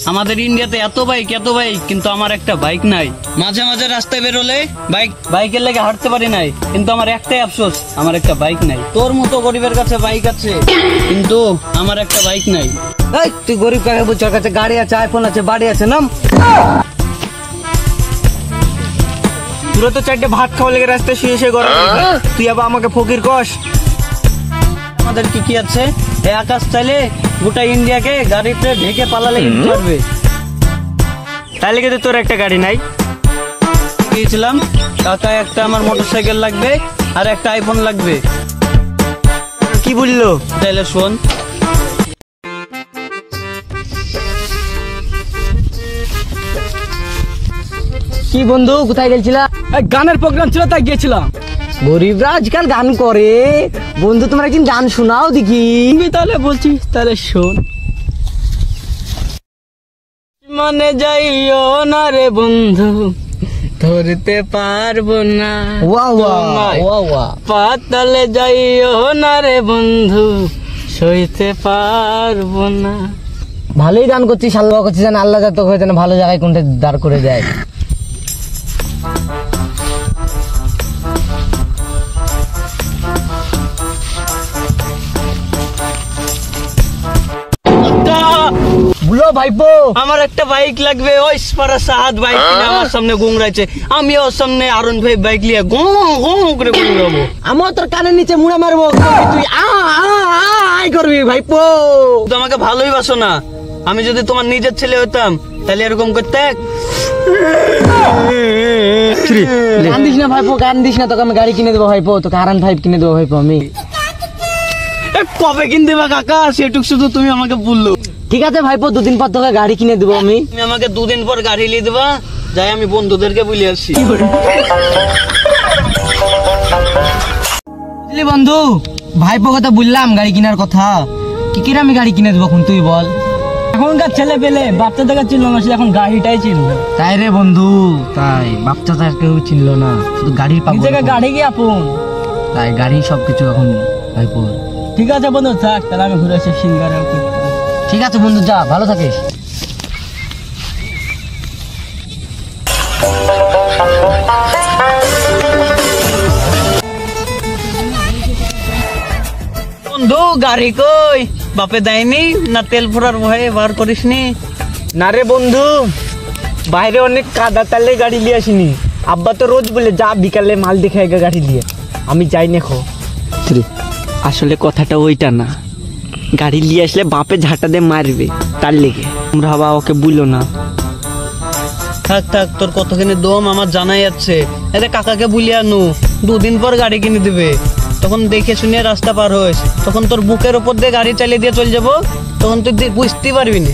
আমাদের ইন্ডিয়াতে এত বাইক কিন্তু আমার একটা বাইক নাই। মাঝে মাঝে রাস্তায় বেরোলে বাইকের লেগে হাঁটতে পারি নাই, কিন্তু আমার একটাই আফসোস, আমার একটা বাইক নাই। তোর মতো গরিবের কাছে বাইক আছে, কিন্তু আমার একটা বাইক নাই। তুই গরিব কাকে বলছিস? ওর কাছে গাড়ি আছে, আইফোন আছে, বাড়ি আছে, নাম। পুরো তো 4টে ভাত খাওয়া লেগে রাস্তায় শুয়ে গরম, তুই আবার আমাকে ফকির কস। আমাদের কি আছে? এই আকাশ চাইলে গোটা ইন্ডিয়াকে গাড়িতে ঢেকে পালালে কিন্তু পারবে। তাহলে কিন্তু তোর একটা গাড়ি নাই। গিয়েছিলাম কাকা, একটা আমার মোটরসাইকেল লাগবে আর একটা আইফোন লাগবে। কি বললো? তাহলে শোন। কি বন্ধু, কোথায় গেছিলা? গানের প্রোগ্রাম ছিল, তাই গিয়েছিলাম। গরিবরা আজকাল গান করে। বন্ধু তোমরা কি গান শোনাও দেখি। তাহলে বলছি, তাহলে শোন। মনে যাইও না রে বন্ধু, ধরতে পারবো না। পাতালে যাইও না রে বন্ধু, সইতে পারবো না। ভালোই গান করছিস, আল্লাহ করছিস, যেন আল্লাহ যাতে হয়ে যেন ভালো জায়গায় কোনটা দাঁড় করে দেয়। বলো ভাইপো, আমার একটা বাইক লাগবে। ওই সাহাদ বাইক কিনে আমার সামনে গুংরাইছে, আমি ওর সামনে আরন ভাই বাইক নিয়ে গো গো করে গুংরাবো। আমার তোর কানের নিচে মুড়া মারবো, তুই আই করবি ভাইপো। তো আমাকে ভালোই বাসো না। আমি যদি তোমার নিজের ছেলে হতাম তাহলে এরকম করতে। গান দিস না ভাইপো, গান দিস না। তোকে আমি গাড়ি কিনে দেবো ভাইপো, তোকে R15 কিনে দেবো ভাইপো। আমি কবে কিনে দেবা কাকা? সেটুক শুধু তুমি আমাকে বললো। ঠিক আছে ভাইপো, 2 দিন পর তোকে গাড়ি কিনে দেবো আমি। তুমি আমাকে 2 দিন পর গাড়ি নিয়ে দেবা, যাই আমি বন্ধুদেরকে বলে আসছি। বুঝলি বন্ধু, ভাইপো কথা বললাম গাড়ি কেনার কথা। কি করে আমি গাড়ি কিনে দেবো এখন তুই বল? এখনকার ছেলে পেলে বাচ্চাদের চিনলো না, এখন গাড়িটাই চিনলো। তাই রে বন্ধু, তাই বাচ্চা তার কেউ চিনলো না, শুধু গাড়ির পাগল। গাড়ি কি আপন, তাই গাড়ি সবকিছু এখন ভাইপো। ঠিক আছে বন্ধু, থাক তাহলে আমি ঘুরে আসি সিঙ্গারে। ঠিক আছে বন্ধু, যা, ভালো থাকিস। বন্ধু গাড়ি কই? বাপে দেয়নি না? তেল ভরার ভয়ে বার করিসনি? না রে বন্ধু, বাইরে অনেক কাদা, তালে গাড়ি নিয়ে আসিনি। আব্বা তো রোজ বলে যা বিকালে মাল দেখে আগে গাড়ি নিয়ে। আমি যাই না। আসলে কথাটা ওইটা না, গাড়ি নিয়ে আসলে বাপে ঝাঁটা দিয়ে মারবে, তার লেগে তোমরা ওকে বুঝলো না। থাক থাক, তোর কতখানি দম আমার জানাই যাচ্ছে। এতে কাকাকে বুলিয়ে আনু, 2 দিন পর গাড়ি কিনে দিবে। তখন দেখে শুনে রাস্তা পার হইস, তখন তোর বুকের ওপর দিয়ে গাড়ি চালিয়ে দিয়ে চলে যাবো, তখন তুই বুঝতে পারবি না।